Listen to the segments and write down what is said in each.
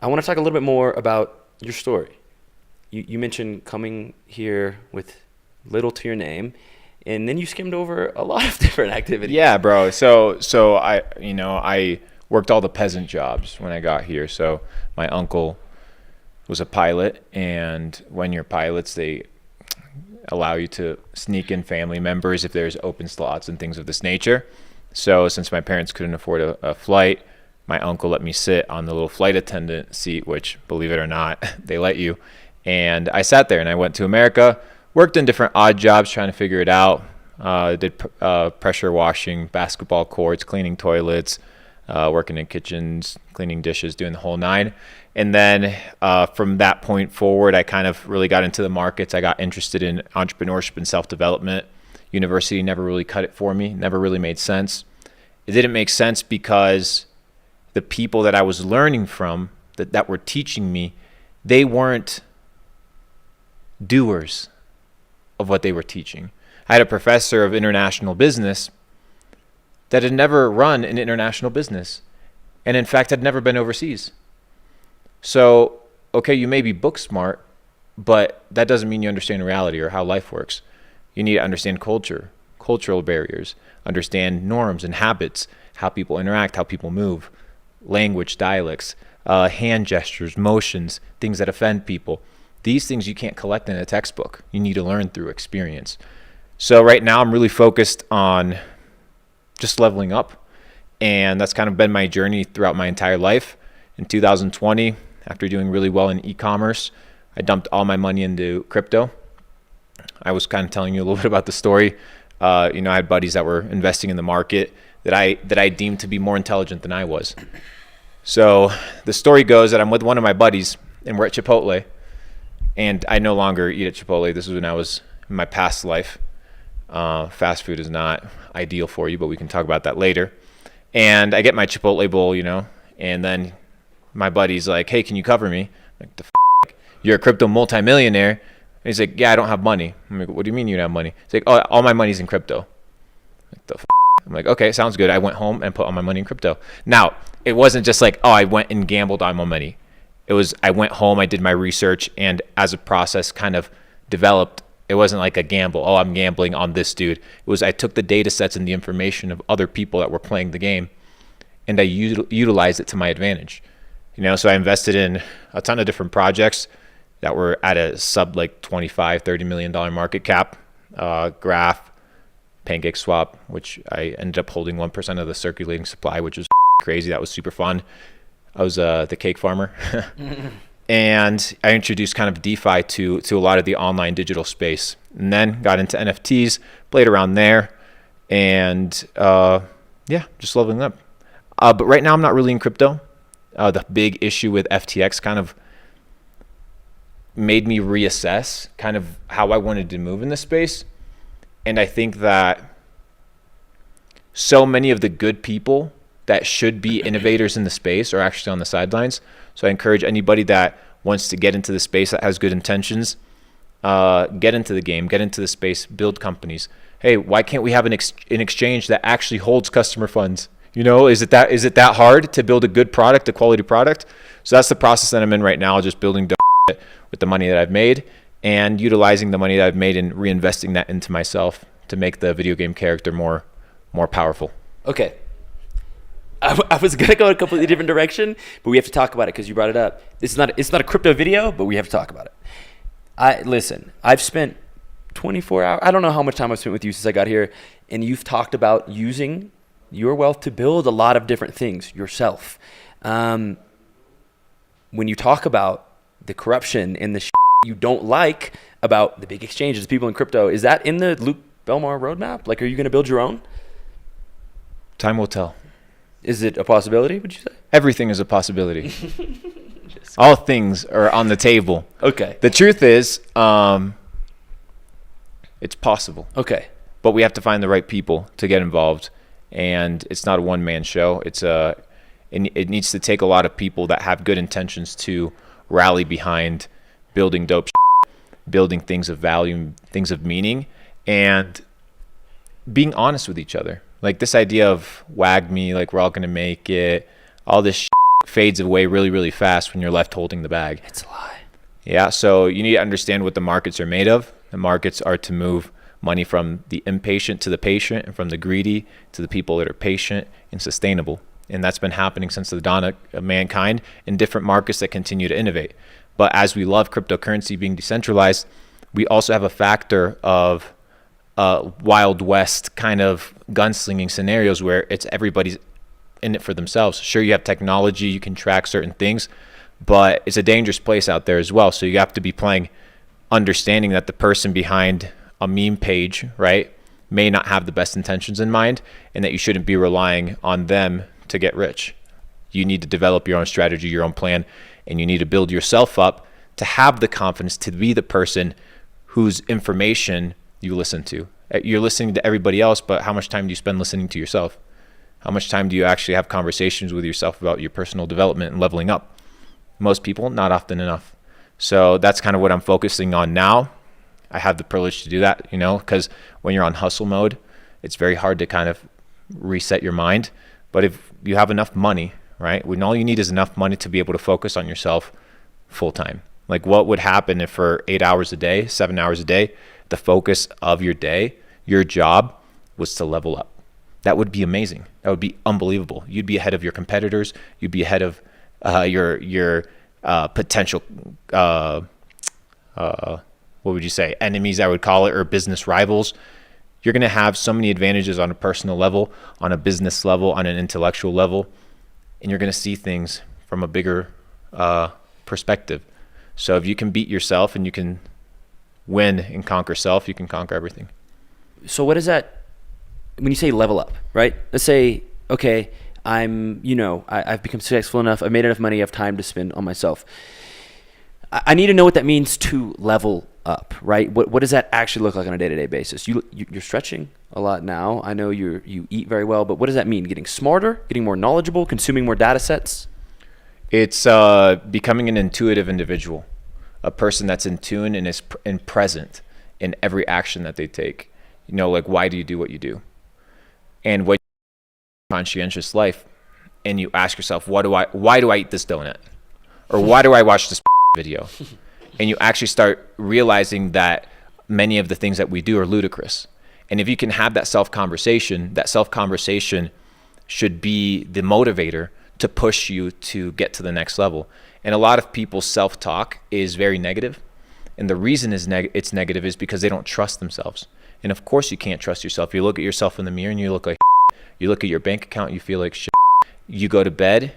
I want to talk a little bit more about your story. You mentioned coming here with little to your name, and then you skimmed over a lot of different activities. Yeah, bro. So I worked all the peasant jobs when I got here. So my uncle was a pilot, and when you're pilots, they allow you to sneak in family members if there's open slots and things of this nature. So since my parents couldn't afford a flight, my uncle let me sit on the little flight attendant seat, which, believe it or not, they let you. And I sat there and I went to America, worked in different odd jobs trying to figure it out. Did pressure washing, basketball courts, cleaning toilets, working in kitchens, cleaning dishes, doing the whole nine. And then from that point forward, I kind of really got into the markets. I got interested in entrepreneurship and self-development. University never really cut it for me, never really made sense. It didn't make sense because the people that I was learning from, that were teaching me, they weren't doers of what they were teaching. I had a professor of international business that had never run an international business, and in fact had never been overseas. So, okay, you may be book smart, but that doesn't mean you understand reality or how life works. You need to understand culture, cultural barriers, understand norms and habits, how people interact, how people move, language, dialects, hand gestures, motions, things that offend people. These things you can't collect in a textbook. You need to learn through experience. So right now I'm really focused on just leveling up, and that's kind of been my journey throughout my entire life. In 2020, after doing really well in e-commerce, I dumped all my money into crypto. I was kind of telling you a little bit about the story. I had buddies that were investing in the market that I deemed to be more intelligent than I was. So the story goes that I'm with one of my buddies, and we're at Chipotle, and I no longer eat at Chipotle. This is when I was in my past life. Fast food is not ideal for you, but we can talk about that later. And I get my Chipotle bowl, and then my buddy's like, "Hey, can you cover me?" I'm like, you're a crypto multimillionaire. And he's like, "Yeah, I don't have money." I'm like, "What do you mean you don't have money?" He's like, "Oh, all my money's in crypto." I'm like, "Okay, sounds good." I went home and put all my money in crypto. Now, it wasn't just like, I went and gambled on my money. It was, I went home, I did my research, and as a process kind of developed, it wasn't like a gamble. I'm gambling on this dude. It was, I took the data sets and the information of other people that were playing the game, and I utilized it to my advantage. So I invested in a ton of different projects that were at a sub like $25-30 million market cap. Graph, PancakeSwap, which I ended up holding 1% of the circulating supply, which was crazy. That was super fun. I was the cake farmer. And I introduced kind of DeFi to a lot of the online digital space, and then got into NFTs, played around there, and just leveling up. But right now I'm not really in crypto. The big issue with FTX kind of made me reassess kind of how I wanted to move in this space. And I think that so many of the good people that should be innovators in the space are actually on the sidelines. So I encourage anybody that wants to get into the space, that has good intentions, get into the game, get into the space, build companies. Hey, why can't we have an exchange that actually holds customer funds? Is it that hard to build a good product, a quality product? So that's the process that I'm in right now, just building with the money that I've made, and utilizing the money that I've made and reinvesting that into myself to make the video game character more powerful. Okay. I was going to go in a completely different direction, but we have to talk about it because you brought it up. It's not a crypto video, but we have to talk about it. Listen, I've spent 24 hours. I don't know how much time I've spent with you since I got here, and you've talked about using your wealth to build a lot of different things yourself. When you talk about the corruption and the you don't like about the big exchanges, people in crypto, is that in the Luke Belmar roadmap? Like, are you going to build your own? Time will tell. Is it a possibility, would you say? Everything is a possibility. All things are on the table. Okay. The truth is, it's possible. Okay. But we have to find the right people to get involved. And it's not a one-man show. It needs to take a lot of people that have good intentions to rally behind building dope, building things of value, things of meaning, and being honest with each other. Like this idea of WAGMI, like we're all going to make it, all this fades away really, really fast when you're left holding the bag. It's a lie. Yeah, so you need to understand what the markets are made of. The markets are to move money from the impatient to the patient, and from the greedy to the people that are patient and sustainable. And that's been happening since the dawn of mankind in different markets that continue to innovate. But as we love cryptocurrency being decentralized, we also have a factor of Wild West kind of gunslinging scenarios where it's everybody's in it for themselves. Sure, you have technology, you can track certain things, but it's a dangerous place out there as well. So you have to be playing, understanding that the person behind a meme page, right, may not have the best intentions in mind, and that you shouldn't be relying on them to get rich. You need to develop your own strategy, your own plan, and you need to build yourself up to have the confidence to be the person whose information you listen to. You're listening to everybody else, but how much time do you spend listening to yourself? How much time do you actually have conversations with yourself about your personal development and leveling up? Most people, not often enough. So that's kind of what I'm focusing on now. I have the privilege to do that, because when you're on hustle mode, it's very hard to kind of reset your mind. But if you have enough money, right, when all you need is enough money to be able to focus on yourself full time. Like, what would happen if for 8 hours a day, 7 hours a day, the focus of your day, your job was to level up? That would be amazing. That would be unbelievable. You'd be ahead of your competitors. You'd be ahead of your potential, what would you say, enemies, I would call it, or business rivals. You're going to have so many advantages on a personal level, on a business level, on an intellectual level, and you're going to see things from a bigger perspective. So if you can beat yourself and you can win and conquer self, you can conquer everything. So what is that, when you say level up, right? Let's say, okay, I've become successful enough, I've made enough money, I have time to spend on myself. I need to know what that means to level up, right? What does that actually look like on a day-to-day basis? You're stretching a lot now. I know you eat very well, but what does that mean? Getting smarter, getting more knowledgeable, consuming more data sets? It's becoming an intuitive individual, a person that's in tune and is present in every action that they take. Like, why do you do what you do? And when you live a conscientious life and you ask yourself, why do I eat this donut? Or why do I watch this video? And you actually start realizing that many of the things that we do are ludicrous. And if you can have that self-conversation should be the motivator to push you to get to the next level. And a lot of people's self-talk is very negative. And the reason it's negative is because they don't trust themselves. And of course you can't trust yourself. You look at yourself in the mirror and you look like shit. You look at your bank account, you feel like shit. You go to bed,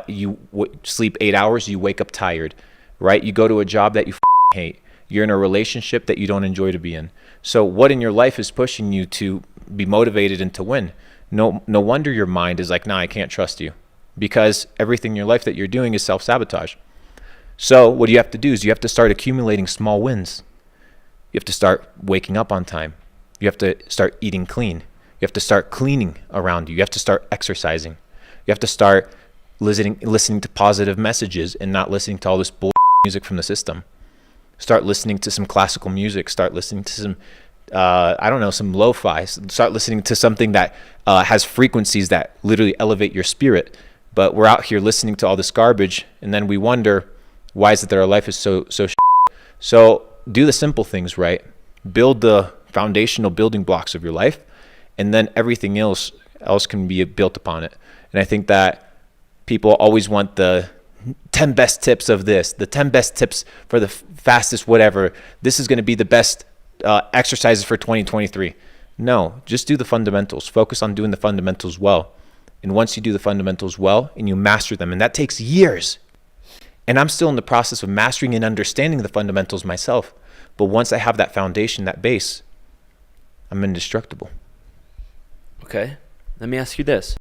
you sleep 8 hours, you wake up tired, right? You go to a job that you hate. You're in a relationship that you don't enjoy to be in. So what in your life is pushing you to be motivated and to win? No wonder your mind is like, nah, I can't trust you, because everything in your life that you're doing is self-sabotage. So what you have to do is you have to start accumulating small wins. You have to start waking up on time. You have to start eating clean. You have to start cleaning around you. You have to start exercising. You have to start listening to positive messages and not listening to all this bull music from the system. Start listening to some classical music. Start listening to some, some lo-fi. Start listening to something that has frequencies that literally elevate your spirit. But we're out here listening to all this garbage, and then we wonder, why is it that our life is so So do the simple things right. Build the foundational building blocks of your life, and then everything else can be built upon it. And I think that people always want the 10 best tips of this, the 10 best tips for the fastest whatever. This is going to be the best exercises for 2023. No, just do the fundamentals. Focus on doing the fundamentals well. And once you do the fundamentals well and you master them, and that takes years. And I'm still in the process of mastering and understanding the fundamentals myself. But once I have that foundation, that base, I'm indestructible. Okay. Let me ask you this.